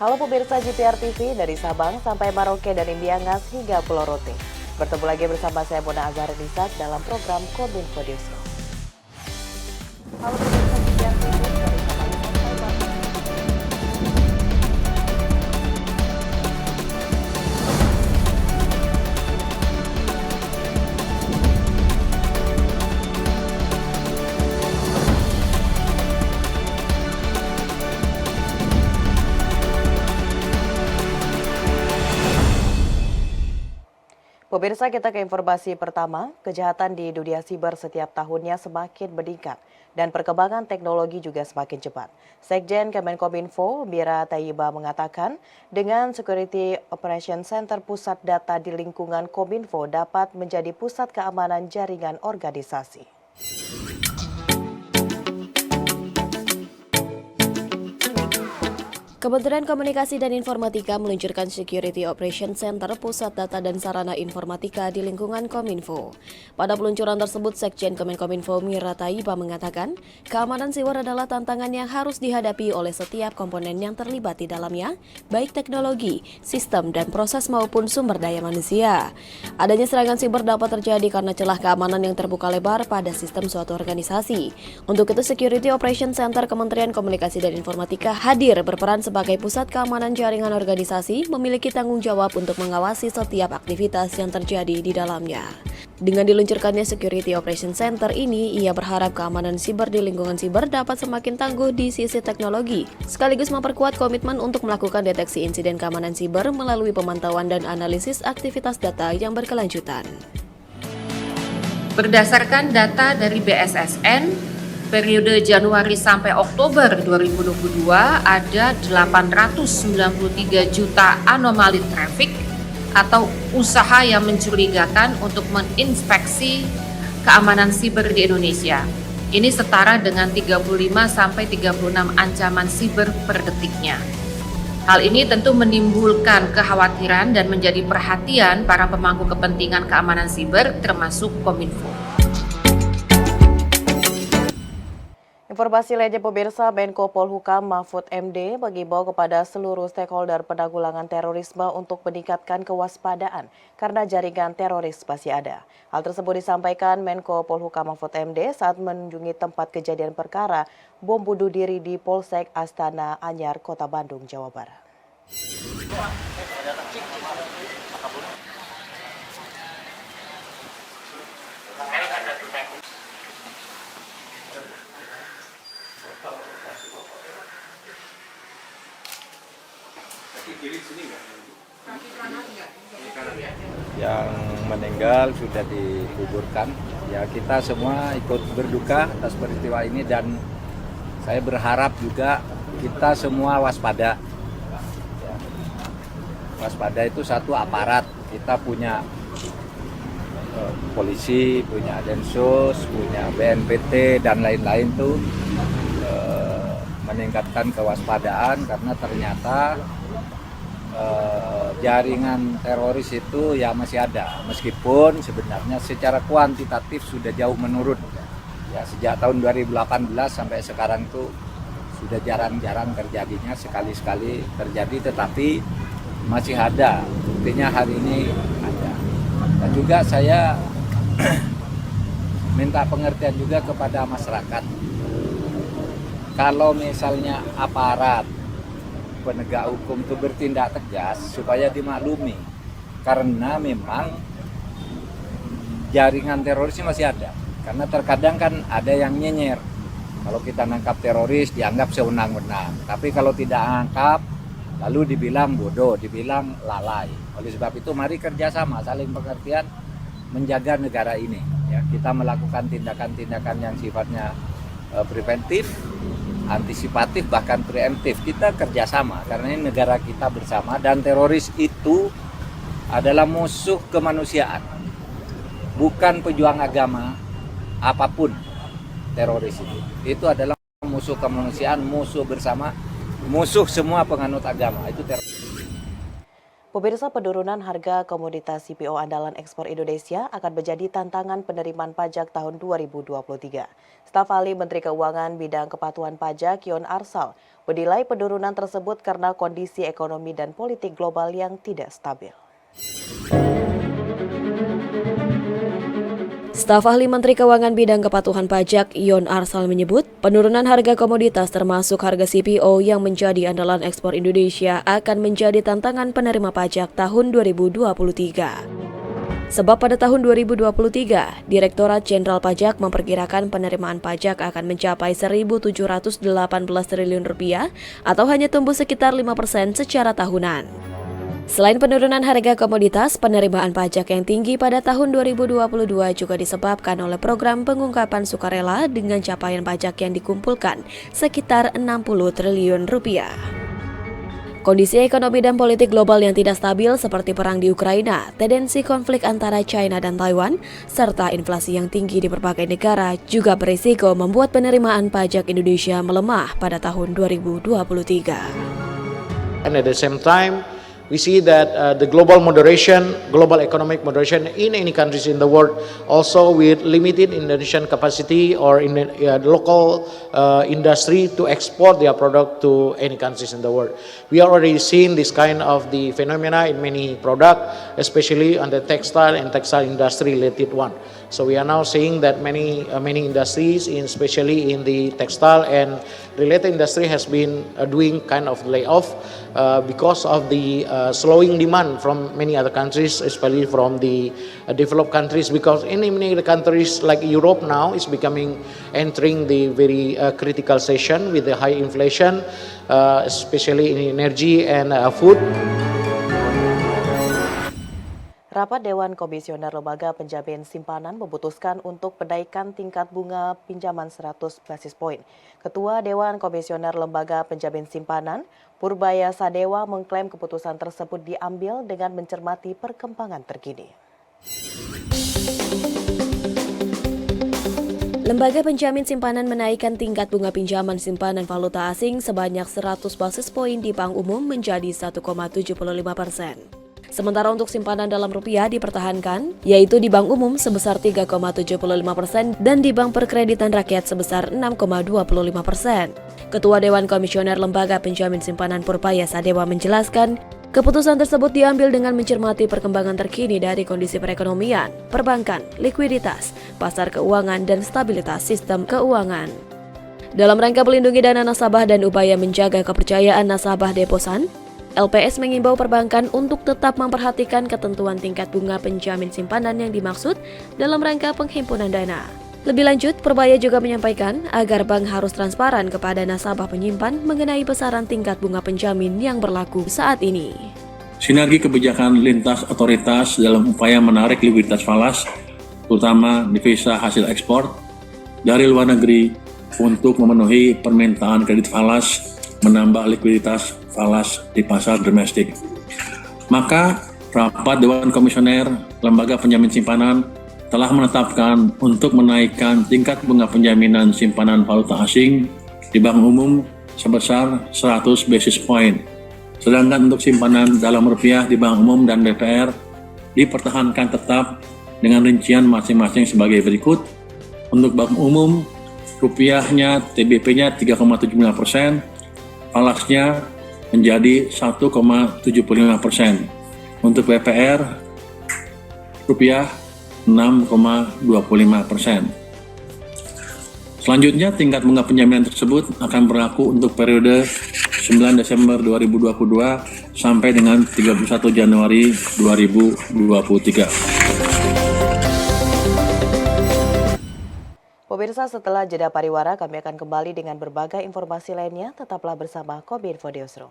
Halo pemirsa GPR TV dari Sabang sampai Merauke dan Imbiangas hingga Pulau Rote. Bertemu lagi bersama saya Mona Azharinisa dalam program Kominfo Newsroom. Halo pemirsa GPR TV dari Sabang sampai Merauke. Pemirsa, kita ke informasi pertama. Kejahatan di dunia siber setiap tahunnya semakin meningkat dan perkembangan teknologi juga semakin cepat. Sekjen Kemenkominfo, Mira Tayyiba mengatakan, dengan Security Operation Center pusat data di lingkungan Kominfo dapat menjadi pusat keamanan jaringan organisasi. Kementerian Komunikasi dan Informatika meluncurkan Security Operation Center Pusat Data dan Sarana Informatika di lingkungan Kominfo. Pada peluncuran tersebut, Sekjen Kemenkominfo Mira Tayyiba mengatakan, keamanan siber adalah tantangan yang harus dihadapi oleh setiap komponen yang terlibat di dalamnya, baik teknologi, sistem, dan proses maupun sumber daya manusia. Adanya serangan siber dapat terjadi karena celah keamanan yang terbuka lebar pada sistem suatu organisasi. Untuk itu, Security Operation Center Kementerian Komunikasi dan Informatika hadir berperan sebagai pusat keamanan jaringan organisasi, memiliki tanggung jawab untuk mengawasi setiap aktivitas yang terjadi di dalamnya. Dengan diluncurkannya Security Operation Center ini, ia berharap keamanan siber di lingkungan siber dapat semakin tangguh di sisi teknologi, sekaligus memperkuat komitmen untuk melakukan deteksi insiden keamanan siber melalui pemantauan dan analisis aktivitas data yang berkelanjutan. Berdasarkan data dari BSSN, periode Januari sampai Oktober 2022 ada 893 juta anomali traffic atau usaha yang mencurigakan untuk menginspeksi keamanan siber di Indonesia. Ini setara dengan 35 sampai 36 ancaman siber per detiknya. Hal ini tentu menimbulkan kekhawatiran dan menjadi perhatian para pemangku kepentingan keamanan siber termasuk Kominfo. Informasi lainnya pemirsa, Menko Polhukam Mahfud MD mengimbau kepada seluruh stakeholder penanggulangan terorisme untuk meningkatkan kewaspadaan karena jaringan teroris masih ada. Hal tersebut disampaikan Menko Polhukam Mahfud MD saat mengunjungi tempat kejadian perkara bom bunuh diri di Polsek Astana Anyar, Kota Bandung, Jawa Barat. Yang meninggal sudah dikuburkan. Ya, kita semua ikut berduka atas peristiwa ini dan saya berharap juga kita semua waspada. Ya. Waspada itu satu aparat. Kita punya polisi, punya Densus, punya BNPT dan lain-lain tuh meningkatkan kewaspadaan karena ternyata jaringan teroris itu ya masih ada, meskipun sebenarnya secara kuantitatif sudah jauh menurun. Ya, sejak tahun 2018 sampai sekarang itu sudah jarang-jarang terjadinya, sekali-sekali terjadi, tetapi masih ada. Buktinya hari ini ada. Dan juga saya minta pengertian juga kepada masyarakat. Kalau misalnya aparat penegak hukum itu bertindak tegas supaya dimaklumi, karena memang jaringan teroris masih ada. Karena terkadang kan ada yang nyenyer, kalau kita nangkap teroris dianggap sewenang-wenang, tapi kalau tidak nangkap lalu dibilang bodoh, dibilang lalai. Oleh sebab itu mari kerjasama, saling pengertian, menjaga negara ini. Ya, kita melakukan tindakan-tindakan yang sifatnya preventif, antisipatif, bahkan preemptif. Kita kerjasama karena ini negara kita bersama, dan teroris itu adalah musuh kemanusiaan, bukan pejuang agama apapun. Teroris itu adalah musuh kemanusiaan, musuh bersama, musuh semua penganut agama. Itu teroris. Pemirsa, penurunan harga komoditas CPO andalan ekspor Indonesia akan menjadi tantangan penerimaan pajak tahun 2023. Staf ahli Menteri Keuangan bidang kepatuhan pajak Yon Arsal menilai penurunan tersebut karena kondisi ekonomi dan politik global yang tidak stabil. Staf ahli Menteri Keuangan bidang kepatuhan pajak Yon Arsal menyebut, penurunan harga komoditas termasuk harga CPO yang menjadi andalan ekspor Indonesia akan menjadi tantangan penerima pajak tahun 2023. Sebab pada tahun 2023, Direktorat Jenderal Pajak memperkirakan penerimaan pajak akan mencapai Rp1.718 triliun atau hanya tumbuh sekitar 5% secara tahunan. Selain penurunan harga komoditas, penerimaan pajak yang tinggi pada tahun 2022 juga disebabkan oleh program pengungkapan sukarela dengan capaian pajak yang dikumpulkan sekitar Rp60 triliun. Kondisi ekonomi dan politik global yang tidak stabil seperti perang di Ukraina, tendensi konflik antara China dan Taiwan, serta inflasi yang tinggi di berbagai negara juga berisiko membuat penerimaan pajak Indonesia melemah pada tahun 2023. And at the same time, we see that the global economic moderation in any countries in the world, also with limited Indonesian capacity or in the local industry to export their product to any countries in the world. We are already seeing this kind of the phenomena in many products, especially on the textile and textile industry related one. So we are now seeing that many industries, especially in the textile and related industry, has been doing kind of layoff because of the slowing demand from many other countries, especially from the developed countries. Because in many other countries like Europe now is entering the very critical session with the high inflation, especially in energy and food. Rapat Dewan Komisioner Lembaga Penjamin Simpanan memutuskan untuk menaikkan tingkat bunga pinjaman 100 basis poin. Ketua Dewan Komisioner Lembaga Penjamin Simpanan, Purbaya Sadewa, mengklaim keputusan tersebut diambil dengan mencermati perkembangan terkini. Lembaga Penjamin Simpanan menaikkan tingkat bunga pinjaman simpanan valuta asing sebanyak 100 basis poin di bank umum menjadi 1,75%. Sementara untuk simpanan dalam rupiah dipertahankan, yaitu di bank umum sebesar 3,75% dan di bank perkreditan rakyat sebesar 6,25%. Ketua Dewan Komisioner Lembaga Penjamin Simpanan Purbaya Sadewa menjelaskan, keputusan tersebut diambil dengan mencermati perkembangan terkini dari kondisi perekonomian, perbankan, likuiditas, pasar keuangan, dan stabilitas sistem keuangan. Dalam rangka melindungi dana nasabah dan upaya menjaga kepercayaan nasabah deposan, LPS mengimbau perbankan untuk tetap memperhatikan ketentuan tingkat bunga penjamin simpanan yang dimaksud dalam rangka penghimpunan dana. Lebih lanjut, Purbaya juga menyampaikan agar bank harus transparan kepada nasabah penyimpan mengenai besaran tingkat bunga penjamin yang berlaku saat ini. Sinergi kebijakan lintas otoritas dalam upaya menarik likuiditas falas, terutama devisa hasil ekspor, dari luar negeri untuk memenuhi permintaan kredit falas, menambah likuiditas falas di pasar domestik. Maka, rapat Dewan Komisioner Lembaga Penjamin Simpanan telah menetapkan untuk menaikkan tingkat bunga penjaminan simpanan valuta asing di bank umum sebesar 100 basis point. Sedangkan untuk simpanan dalam rupiah di bank umum dan BPR dipertahankan tetap dengan rincian masing-masing sebagai berikut. Untuk bank umum, rupiahnya TBP-nya 3,75%, falasnya menjadi 1,75%. Untuk BPR, rupiah 6,25%. Selanjutnya, tingkat bunga penjaminan tersebut akan berlaku untuk periode 9 Desember 2022 sampai dengan 31 Januari 2023. Pemirsa, setelah jeda pariwara, kami akan kembali dengan berbagai informasi lainnya. Tetaplah bersama Kominfo Newsroom.